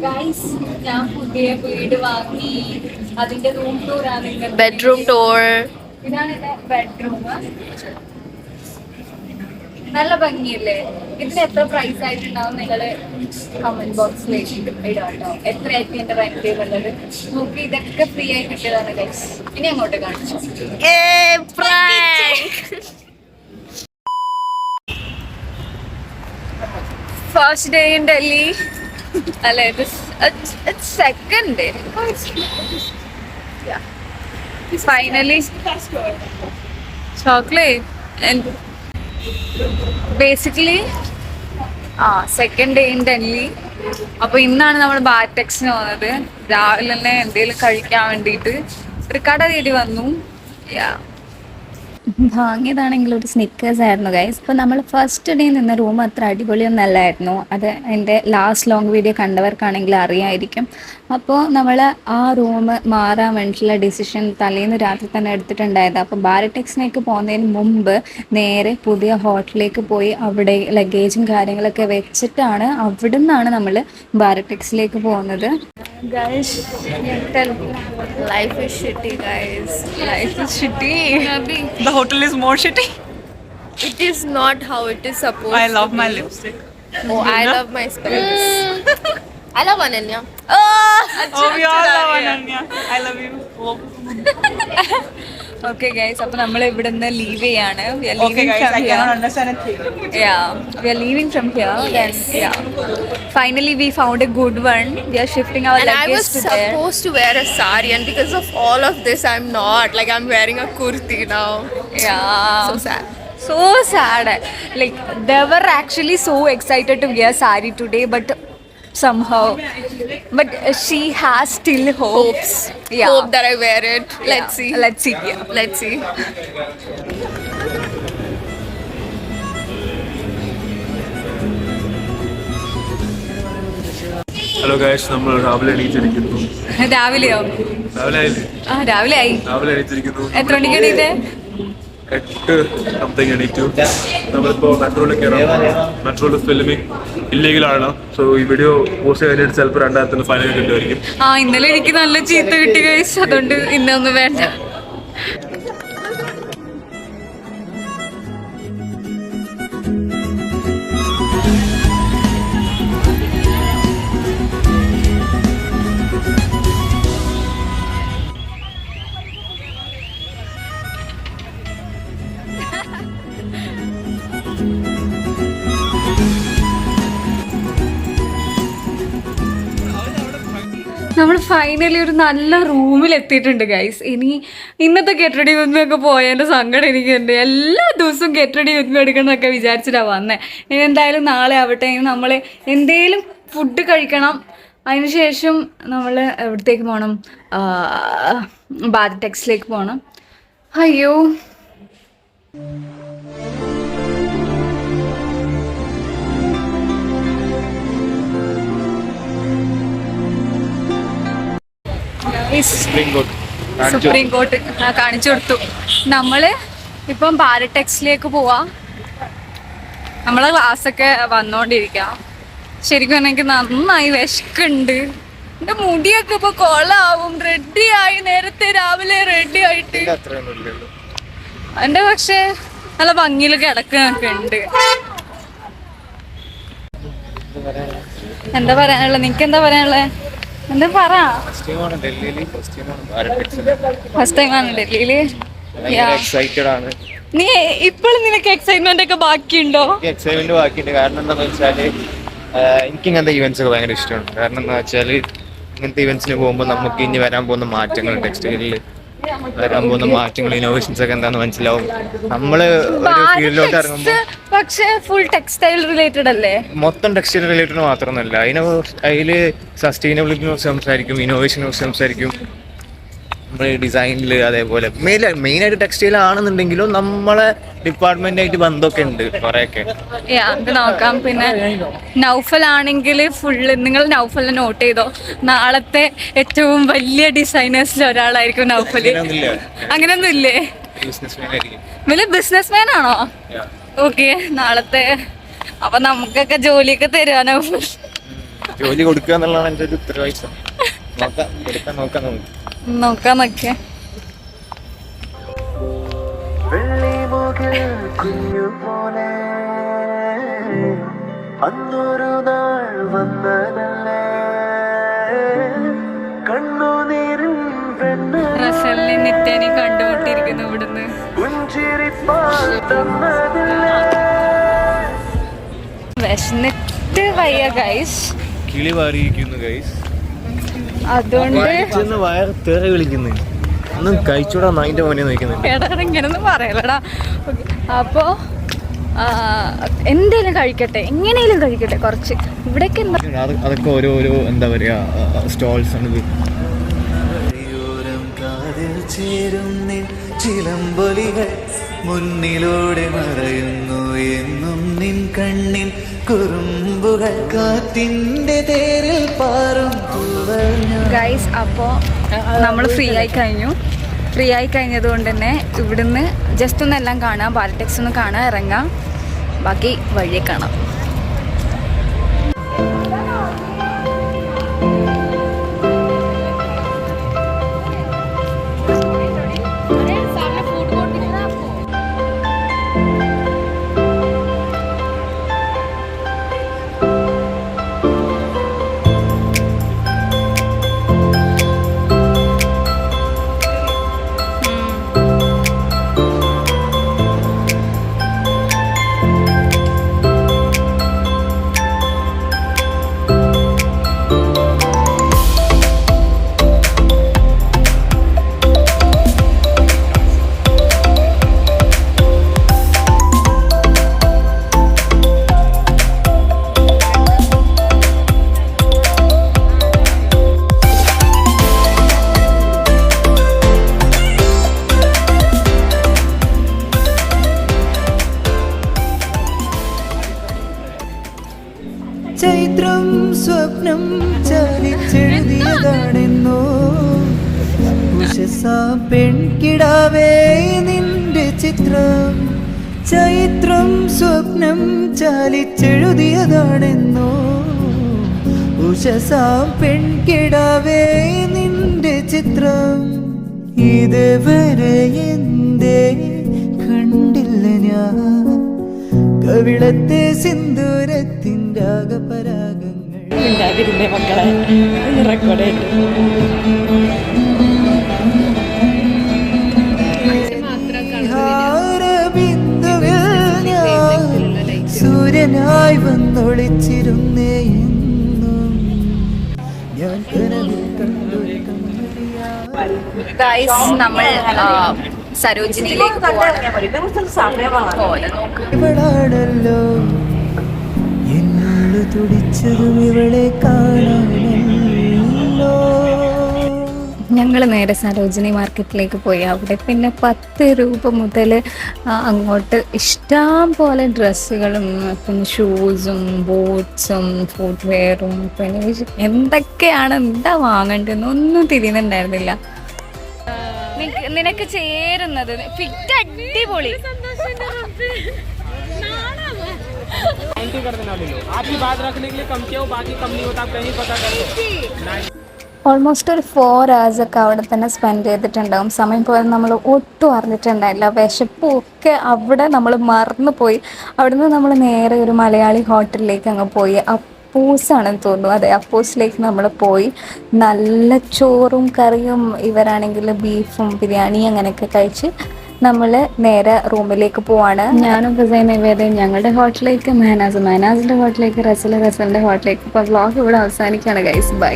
Guys, ഞാൻ പുതിയ വീട് വാങ്ങി. അതിന്റെ റൂം ടൂർ ആണ്. Bedroom tour. ഇതാണ് എന്റെ ബെഡ്റൂം. നല്ല ഭംഗിയല്ലേ? ഇതിന് എത്ര പ്രൈസ് ആയിട്ടുണ്ടാവും നിങ്ങള് കമന്റ് ബോക്സിലേക്ക് ഇടാട്ടോ. എത്രയായിരിക്കും എന്റെ റെന്റ് ചെയ്യുന്നത്? നമുക്ക് ഇതൊക്കെ ഫ്രീ ആയി കിട്ടിയതാണ് ഗൈസ്. ഇനി അങ്ങോട്ട് കാണിച്ചു. First day in Delhi. It's second day. Yeah. Finally, chocolate and basically, second day in Delhi. അപ്പോൾ ഇന്നാണ് നമ്മൾ ബാറ്റെക്സിന് പോകുന്നത്. രാവിലെ തന്നെ എന്തെങ്കിലും കഴിക്കാൻ വേണ്ടിയിട്ട് ഒരു കട തേടി വന്നു. വാങ്ങിയതാണെങ്കിൽ ഒരു സ്നിക്കേഴ്സ് ആയിരുന്നു ഗൈസ്. ഇപ്പോൾ നമ്മൾ ഫസ്റ്റ് ഡേ നിന്ന റൂം അത്ര അടിപൊളിയൊന്നും അല്ലായിരുന്നു. അത് എൻ്റെ ലാസ്റ്റ് ലോങ് വീഡിയോ കണ്ടവർക്കാണെങ്കിൽ അറിയാമായിരിക്കും. അപ്പോൾ നമ്മൾ ആ റൂം മാറാൻ വേണ്ടിയിട്ടുള്ള ഡിസിഷൻ തലേന്ന് രാത്രി തന്നെ എടുത്തിട്ടുണ്ടായത്. അപ്പോൾ ബാരടെക്സിലേക്ക് പോകുന്നതിന് മുമ്പ് നേരെ പുതിയ ഹോട്ടലിലേക്ക് പോയി അവിടെ ലഗേജും കാര്യങ്ങളൊക്കെ വെച്ചിട്ടാണ് അവിടെ നിന്നാണ് നമ്മൾ ബാരടെക്സിലേക്ക് പോകുന്നത്. Guys, life is shitty, guys. Life is shitty. The hotel is more shitty. It is not how it is supposed I love to my be. lipstick. Oh, I love my specs. I love Ananya. Oh, we all love Ananya. I love you. Okay guys, അപ്പോൾ നമ്മൾ ഇവിടുന്ന് leave ചെയ്യാണ്. Okay guys, I cannot understand a thing. Yeah, we are leaving from here. Yes. Then, yeah. Finally, we found a good one. We are shifting our And I luggage was to there. supposed to wear a sari, and because of all of this, I'm not. Like, I'm wearing a kurti now. Yeah. So sad. So sad. Like, they were actually so excited to wear sari today, but somehow, but she has still hopes. Yeah. Hope that I wear it. Let's see. Let's see. Yeah. Let's see. Hello guys, നമ്മൾ രാവിലെ എണീറ്റിരിക്കുന്നു. രാവിലെയോ? രാവിലെ ആയി. രാവിലെ എണീറ്റിരിക്കുന്നു. എത്ര മണിക്ക് എണീറ്റേ? 8 something എണീറ്റു. നമ്മളിപ്പോൾ മെട്രോയിൽ കയറാം. മെട്രോയിൽ ഫിലിമിങ് ഇല്ലീഗലാണ്. സോ ഈ വീഡിയോ പോസ്റ്റ് കഴിഞ്ഞിട്ട് ചിലപ്പോൾ 2000 ഫൈൻ കിട്ടുമായിരിക്കും. ഇന്നലെ എനിക്ക് നല്ല ചീത്ത കിട്ടി ഗൈസ്, അതുകൊണ്ട് ഇന്നൊന്നും വേണ്ട. നമ്മൾ ഫൈനലി ഒരു നല്ല റൂമിൽ എത്തിയിട്ടുണ്ട് ഗൈസ്. ഇന്നത്തെ ഗെറ്റ് റെഡി വിത്ത് മീ ഒക്കെ പോയതിൻ്റെ സങ്കടം എനിക്കുണ്ട്. എല്ലാ ദിവസവും ഗെറ്റ് റെഡി വിത്ത് മീ എടുക്കണമെന്നൊക്കെ വിചാരിച്ചിട്ടാണ് വന്നത്. ഇനി എന്തായാലും നാളെ ആവട്ടെ. ഇനി നമ്മൾ എന്തെങ്കിലും ഫുഡ് കഴിക്കണം. അതിനുശേഷം നമ്മൾ എവിടത്തേക്ക് പോകണം? ബാരടെക്സിലേക്ക് പോകണം. അയ്യോ, സുപ്രീം കോർട്ട് കാണിച്ചു കൊടുത്തു. നമ്മള് ഇപ്പം ബാരടെക്സിലേക്ക് പോവാ. നമ്മളെ ക്ലാസ്സൊക്കെ വന്നോണ്ടിരിക്കാം. ശരിക്കും എനിക്ക് നന്നായി വിശക്കുണ്ട്. എന്റെ മുടിയൊക്കെ ഇപ്പൊ കൊളാവും. റെഡി ആയി, നേരത്തെ രാവിലെ റെഡി ആയിട്ട്. എന്റെ പക്ഷെ നല്ല ഭംഗിയിൽ കിടക്കുന്നൊക്കെ ഉണ്ട്. എന്താ പറയാനുള്ളത്? നിനക്ക് എന്താ പറയാനുള്ളത്? എന്താ പറ. ഫസ്റ്റ് ടൈം ആണ് ഡൽഹിയില്. നീ ഇപ്പോഴും നിനക്ക് എക്സൈറ്റ്മെന്റ് ഒക്കെ ബാക്കിയുണ്ടോ? എക്സൈറ്റ്മെന്റ് ബാക്കിയുണ്ട്. കാരണം എന്താണെന്ന് വെച്ചാല് എനിക്ക് ഇങ്ങനത്തെ ഇവന്റ്സ് ഒക്കെ ഭയങ്കര ഇഷ്ടമാണ്. കാരണം എന്താ വെച്ചാല് ഇങ്ങനത്തെ ഇവന്റ്സിന് പോകുമ്പോൾ നമുക്ക് ഇനി വരാൻ പോകുന്ന മാറ്റങ്ങൾ, ടെക്സ്റ്റൈലിൽ വരാൻ പോകുന്ന മാറ്റങ്ങൾ, ഇന്നോവേഷൻസ് ഒക്കെ എന്താന്ന് മനസ്സിലാവും. നമ്മള് ഒരു ഫീൽഡിലോട്ട് ഇറങ്ങുമ്പോൾ പക്ഷേ ഫുൾ ടെക്സ്റ്റൈൽ റിലേറ്റഡ് അല്ലേ? മൊത്തം ടെക്സ്റ്റൈൽ റിലേറ്റഡ് മാത്രമൊന്നുമല്ല. അതില് സസ്റ്റൈനബിലിറ്റിനെ കുറിച്ച് സംസാരിക്കും, ഇന്നോവേഷനെ കുറിച്ച് സംസാരിക്കും, നമ്മൾ ഡിസൈനിൽ. അതേപോലെ മെയിനായിട്ട് ടെക്സ്റ്റൈൽ ആണെന്നുണ്ടെങ്കിലും നമ്മളെ ഡിപ്പാർട്ട്മെന്റായിട്ട് ബന്ധമൊക്കെ ഉണ്ട് കുറെയൊക്കെ. അത് നോക്കാം. പിന്നെ നൗഫൽ ആണെങ്കിൽ ഫുള്ള്, നിങ്ങൾ നൗഫലിനെ നോട്ട് ചെയ്തോ, നാളത്തെ ഏറ്റവും വലിയ ഡിസൈനേഴ്സിൽ ഒരാളായിരിക്കും നൗഫൽ. അങ്ങനെയൊന്നും ഇല്ലേ? വലിയ ബിസിനസ്മാൻ ആണോ? ഓക്കെ, നാളത്തെ അപ്പൊ നമുക്കൊക്കെ ജോലിയൊക്കെ തരുവാനോ? ജോലി കൊടുക്കുക എന്നുള്ളതാണ് എൻ്റെ ഒരു ഉത്തരവാദിത്വം. നോക്കാം നോക്കാം. അന്നൊരു നാൾ വന്നതല്ലേ കണ്ണുനീരിൽ റസലിനെ നിത്യാനെ കണ്ടുമുട്ടിയിരിക്കുന്നു ഇവിടുന്ന്. വിശന്നിട്ട് വയ്യ ഗൈസ്, കിളി പാറിയിരിക്കുന്നു ഗൈസ്. അതുകൊണ്ട് വയറ് തെറി വിളിക്കുന്നു. ഒന്നും കഴിച്ചൂടാ നായിന്റെ മോനെ നോക്കുന്നുണ്ട്. ഇങ്ങനൊന്നും പറയലടാ. അപ്പോ എന്തേലും കഴിക്കട്ടെ, എങ്ങനെയും കഴിക്കട്ടെ കുറച്ച്. ഇവിടേക്ക് അതൊക്കെ ഓരോരോ എന്താ പറയാ സ്റ്റോൾസ് ആണ്. ചിലമ്പൊലികൾ മുന്നിലൂടെ മറയുന്നു എന്നും നിൻ കണ്ണിൽ കുറുമ്പുകൾ കാറ്റിന്റെ തേരിൽ പാറും. ഗൈസ്, അപ്പോൾ നമ്മൾ ഫ്രീ ആയി കഴിഞ്ഞത് കൊണ്ട് തന്നെ ഇവിടുന്ന് ജസ്റ്റ് ഒന്നെല്ലാം കാണാം, ബാലടെക്സ് ഒന്ന് കാണാൻ ഇറങ്ങാം, ബാക്കി വഴിയെ കാണാം. ചൈത്രം സ്വപ്നം ചലിച്ചെഴുതിയതാണെന്നോ ഉഷസാ പെൺകിടാവേ നിന്റെ ചിത്രം. ചൈത്രം സ്വപ്നം ചലിച്ചെഴുതിയതാണെന്നോ ഉഷസാ പെൺകിടാവേ നിന്റെ ചിത്രം. ഇതുവരെ എന്തേ കണ്ടില്ല ഞാൻ കവിളത്തെ സിന്ദൂരത്തിൻ്റെ ആകപരാഗങ്ങൾ. മക്കളെ റെക്കോർഡ് ബിന്ദുവിൽ ഞാൻ സൂര്യനായി വന്നൊളിച്ചിരുന്നേ എന്നും ഞാൻ കനവിൽ കണ്ടൊരു ഗൈസ്, നമ്മൾ സരോജിനിയിലേക്ക് ഇവളാണല്ലോ എന്നോട് തുടിച്ചതും ഇവളെ കാണാനല്ലോ. ഞങ്ങൾ നേരെ സരോജിനി മാർക്കറ്റിലേക്ക് പോയി. അവിടെ പിന്നെ 10 രൂപ മുതൽ അങ്ങോട്ട് ഇഷ്ടം പോലെ ഡ്രസ്സുകളും പിന്നെ ഷൂസും ബൂട്ട്സും ഫുട്വെയറും പിന്നെ എന്തൊക്കെയാണ് എന്താ വാങ്ങേണ്ടതെന്ന് ഒന്നും തിരിയുന്നുണ്ടായിരുന്നില്ല. നിനക്ക് ചേരുന്നത് ഫിറ്റ് അടിപൊളി. ഓൾമോസ്റ്റ് ഒരു 4 hours ഒക്കെ അവിടെ തന്നെ സ്പെൻഡ് ചെയ്തിട്ടുണ്ടാകും. സമയം പോയത് നമ്മൾ ഒട്ടും അറിഞ്ഞിട്ടുണ്ടായില്ല. വിശപ്പും ഒക്കെ അവിടെ നമ്മൾ മറന്നു പോയി. അവിടുന്ന് നമ്മൾ നേരെ ഒരു മലയാളി ഹോട്ടലിലേക്ക് അങ്ങ് പോയി. അപ്പൂസാണെന്ന് തോന്നുന്നു. അതെ, അപ്പൂസിലേക്ക് നമ്മൾ പോയി. നല്ല ചോറും കറിയും, ഇവരാണെങ്കിൽ ബീഫും ബിരിയാണി അങ്ങനെയൊക്കെ കഴിച്ച് നമ്മൾ നേരെ റൂമിലേക്ക് പോവാണ്. ഞാനും ഹുസൈനും ഇവരെയും ഞങ്ങളുടെ ഹോട്ടലിലേക്ക്, മെഹനാസിൻ്റെ ഹോട്ടലിലേക്ക്, റസലിൻ്റെ ഹോട്ടലിലേക്ക്. ഇപ്പോൾ വ്ളോഗ് ഇവിടെ അവസാനിക്കുകയാണ് ഗൈസ്. ബൈ.